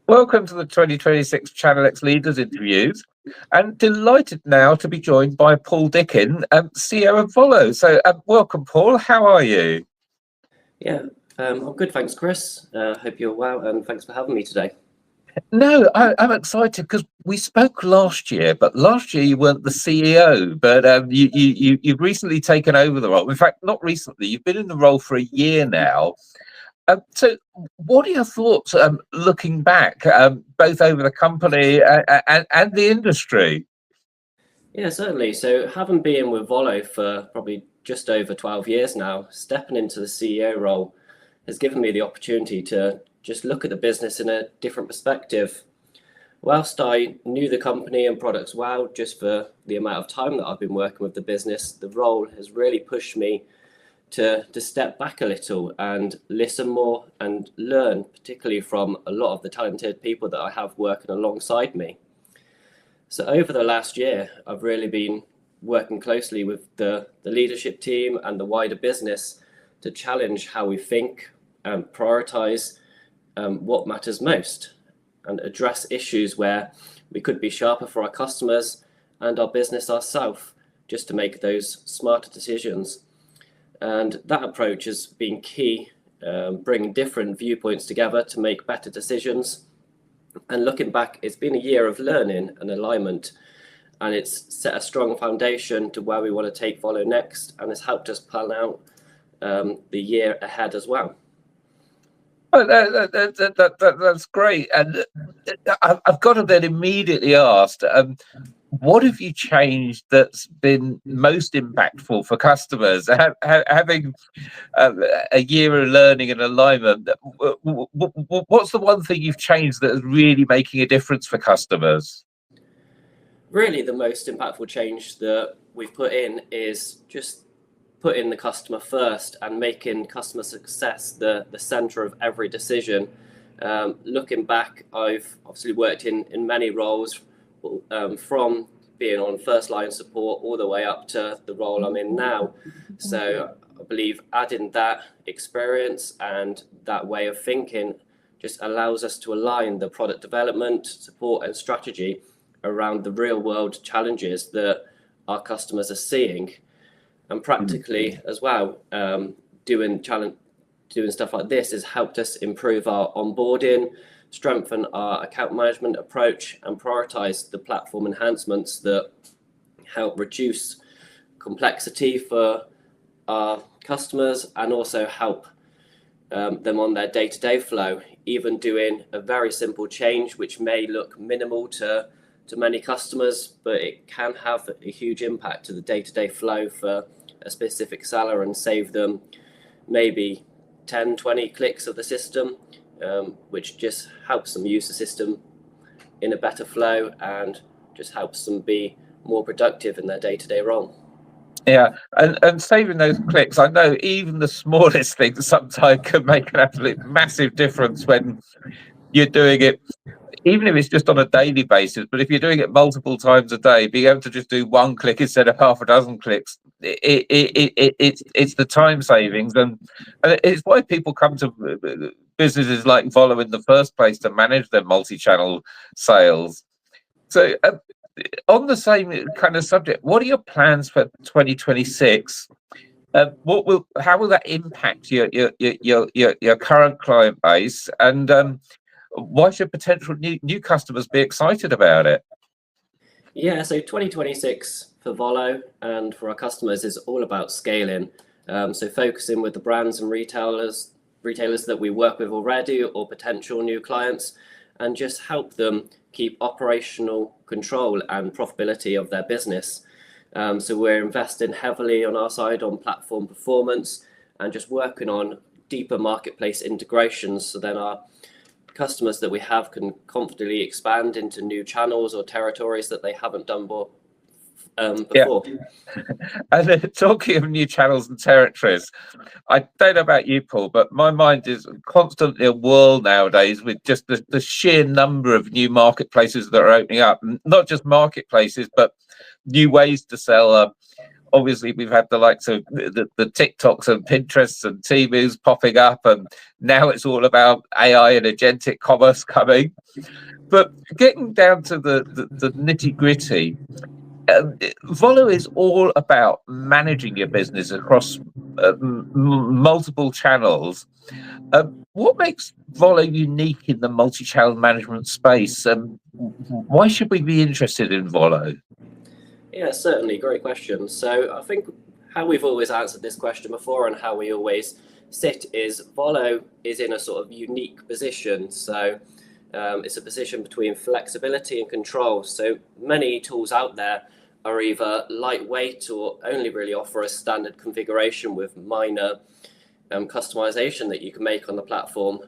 Welcome to the 2026 ChannelX Leaders Interviews, and delighted now to be joined by Paul Dicken, CEO of Volo. So, welcome, Paul. How are you? Yeah, I'm good, thanks, Chris. Hope you're well, and thanks for having me today. No, I'm excited because we spoke last year, but last year you weren't the CEO, but you've recently taken over the role. In fact, not recently, you've been in the role for a year now. So, what are your thoughts looking back, both over the company and the industry? Yeah, certainly. So, having been with Volo for probably just over 12 years now, stepping into the CEO role has given me the opportunity to just look at the business in a different perspective. Whilst I knew the company and products well, just for the amount of time that I've been working with the business, the role has really pushed me to step back a little and listen more and learn, particularly from a lot of the talented people that I have working alongside me. So over the last year, I've really been working closely with the leadership team and the wider business to challenge how we think and prioritize what matters most and address issues where we could be sharper for our customers and our business ourselves, just to make those smarter decisions. And that approach has been key, bringing different viewpoints together to make better decisions. And looking back, it's been a year of learning and alignment, and it's set a strong foundation to where we want to take Volo next, and it's helped us plan out the year ahead as well. Oh, that's great. And I've got to then immediately ask, what have you changed that's been most impactful for customers? Having a year of learning and alignment, what's the one thing you've changed that is really making a difference for customers? Really, the most impactful change that we've put in is just putting the customer first and making customer success the center of every decision. Looking back, I've obviously worked in many roles, from being on first line support all the way up to the role I'm in now. So I believe adding that experience and that way of thinking just allows us to align the product development, support and strategy around the real world challenges that our customers are seeing. And practically as well, doing stuff like this has helped us improve our onboarding, strengthen our account management approach, and prioritize the platform enhancements that help reduce complexity for our customers and also help them on their day-to-day flow. Even doing a very simple change, which may look minimal to many customers, but it can have a huge impact to the day-to-day flow for a specific seller and save them maybe 10-20 clicks of the system, which just helps them use the system in a better flow and just helps them be more productive in their day-to-day role. Yeah, and saving those clicks, I know even the smallest things sometimes can make an absolute massive difference when you're doing it, even if it's just on a daily basis. But if you're doing it multiple times a day, being able to just do one click instead of half a dozen clicks, it's the time savings, and it's why people come to businesses like Volo in the first place, to manage their multi-channel sales. So on the same kind of subject, what are your plans for 2026? How will that impact your current client base, and why should potential new customers be excited about it? Yeah, so 2026 for Volo and for our customers is all about scaling. So focusing with the brands and retailers that we work with already or potential new clients, and just help them keep operational control and profitability of their business. So we're investing heavily on our side on platform performance and just working on deeper marketplace integrations, so then our customers that we have can confidently expand into new channels or territories that they haven't done before. Yeah. And talking of new channels and territories, I don't know about you, Paul, but my mind is constantly a whirl nowadays with just the sheer number of new marketplaces that are opening up. Not just marketplaces, but new ways to sell obviously we've had the likes of the TikToks and Pinterests and Temus popping up, and now it's all about AI and agentic commerce coming. But getting down to the nitty gritty, Volo is all about managing your business across multiple channels. What makes Volo unique in the multi-channel management space? Why should we be interested in Volo? Yeah, certainly. Great question. So I think how we've always answered this question before and how we always sit is Volo is in a sort of unique position. So it's a position between flexibility and control. So many tools out there are either lightweight or only really offer a standard configuration with minor customization that you can make on the platform.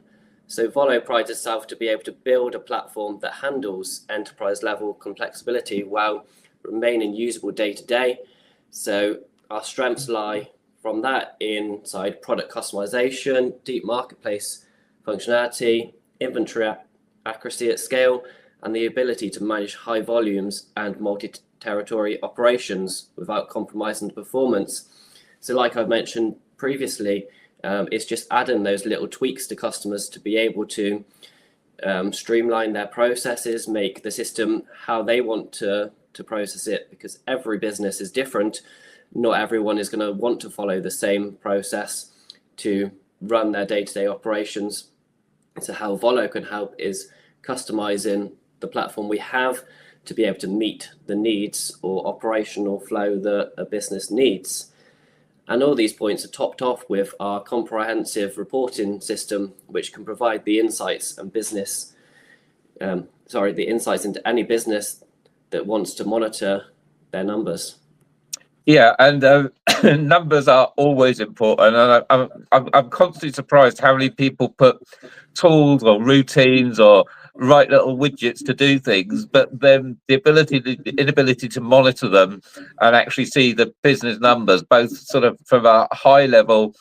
So Volo prides itself to be able to build a platform that handles enterprise level complexity while remaining usable day to day. So our strengths lie from that inside product customization, deep marketplace functionality, inventory accuracy at scale, and the ability to manage high volumes and multi-territory operations without compromising performance. So like I've mentioned previously, it's just adding those little tweaks to customers to be able to streamline their processes, make the system how they want to process it, because every business is different. Not everyone is going to want to follow the same process to run their day-to-day operations. So how Volo can help is customizing the platform we have to be able to meet the needs or operational flow that a business needs. And all these points are topped off with our comprehensive reporting system, which can provide the insights and the insights into any business that wants to monitor their numbers. Yeah, and numbers are always important, and I'm constantly surprised how many people put tools or routines or write little widgets to do things, but then the inability to monitor them and actually see the business numbers, both sort of from a high level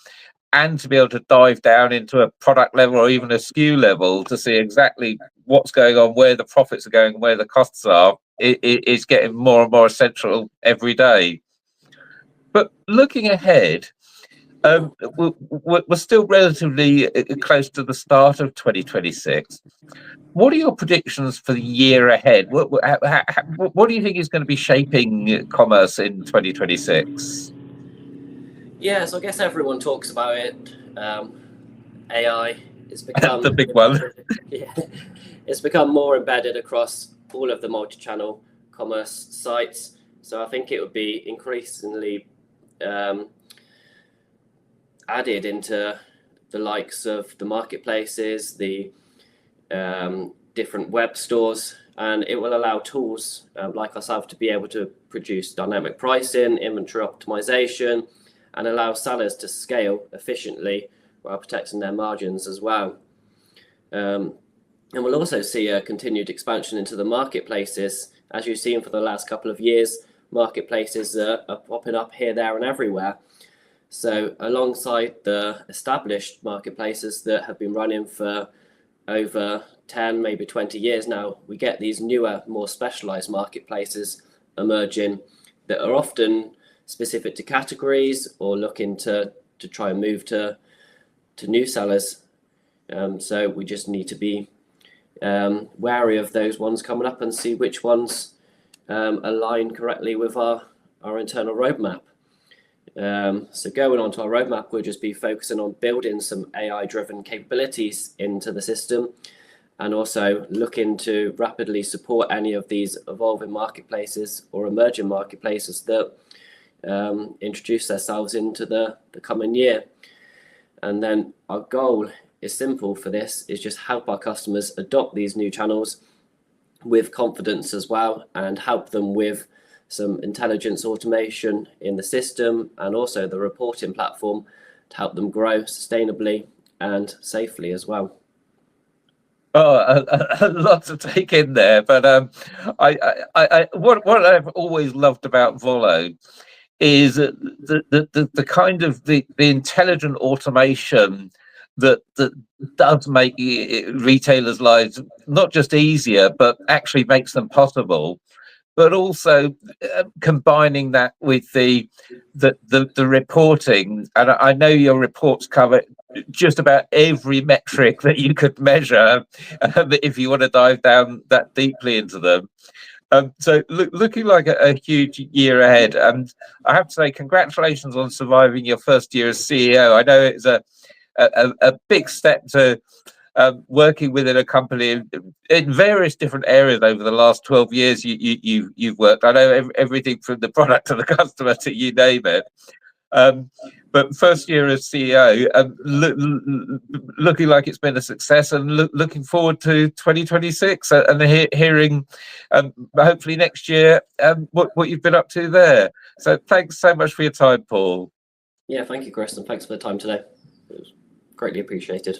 and to be able to dive down into a product level or even a SKU level to see exactly what's going on, where the profits are going, where the costs are, is getting more and more essential every day. But looking ahead, we're still relatively close to the start of 2026. What are your predictions for the year ahead? What do you think is going to be shaping commerce in 2026? Yeah, so I guess everyone talks about it. AI has become the big one. Yeah, it's become more embedded across all of the multi-channel commerce sites. So I think it would be increasingly added into the likes of the marketplaces, the different web stores, and it will allow tools like ourselves to be able to produce dynamic pricing, inventory optimization, and allow sellers to scale efficiently while protecting their margins as well. And we'll also see a continued expansion into the marketplaces. As you've seen for the last couple of years, marketplaces are popping up here, there, and everywhere. So alongside the established marketplaces that have been running for over 10, maybe 20 years now, we get these newer, more specialized marketplaces emerging that are often specific to categories or looking to try and move to new sellers. So we just need to be wary of those ones coming up and see which ones align correctly with our internal roadmap. So going on to our roadmap, we'll just be focusing on building some AI-driven capabilities into the system, and also looking to rapidly support any of these evolving marketplaces or emerging marketplaces that introduce themselves into the coming year. And then our goal is simple for this, is just help our customers adopt these new channels with confidence as well, and help them with some intelligence automation in the system and also the reporting platform to help them grow sustainably and safely as well. Oh, a lot to take in there, but what I've always loved about Volo is the kind of the intelligent automation that does make retailers' lives not just easier, but actually makes them possible. but also combining that with the reporting. And I know your reports cover just about every metric that you could measure, if you want to dive down that deeply into them. So looking like a huge year ahead, and I have to say congratulations on surviving your first year as CEO. I know it's a big step to working within a company in various different areas over the last 12 years you've worked. I know everything from the product to the customer to you name it. But first year as CEO, looking like it's been a success, and looking forward to 2026 and hearing hopefully next year what you've been up to there. So thanks so much for your time, Paul. Yeah, thank you, Chris, and thanks for the time today. It was greatly appreciated.